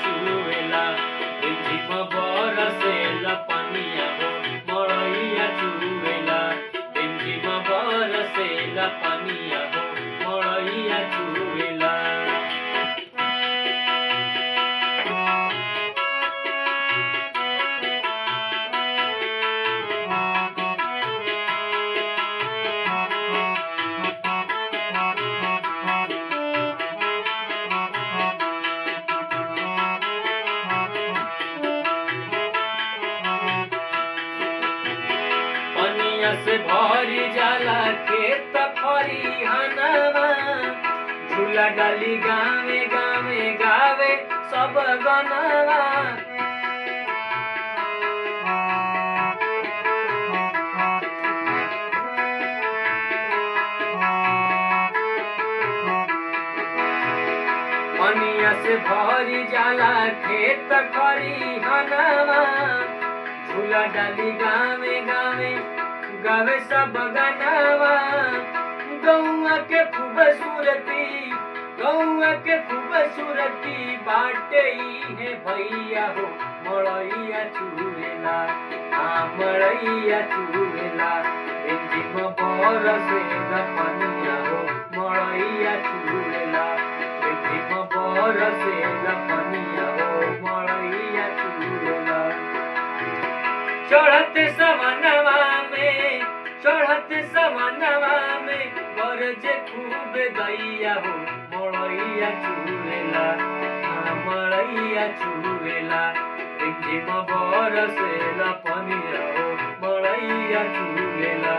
चुवेला रिमझिम बरसेला पनिया हो मड़ैया चुवेला रिमझिम बरसेला पनिया हो मड़ैया चुवेला। पनिया से भरी जाला खेत खरिहानवा झूला डाली गावे गावे गावे सब गनवा। पनिया से भरी जाला खेत खरिहानवा झूला डाली गावे गावे गावे सब गनवा। गौआ के खूबसूरती बाटे है भैया हो मड़ैया चुवेला मड़ैया चुवेला रिमझिम बरसेला पनिया हो मड़ैया चुवेला रिमझिम बरसेला पनिया हो मड़ैया चुवेला। चढ़ते सवनवा में बरजे खूब गैया हो मड़ैया चुवेला मड़ैया चुवेला रिमझिम बरसेला पनिया हो मड़ैया चुवेला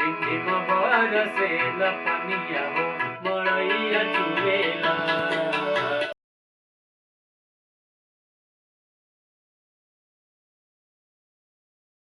रिमझिम बरसेला पनिया हो मड़ैया चुवेला।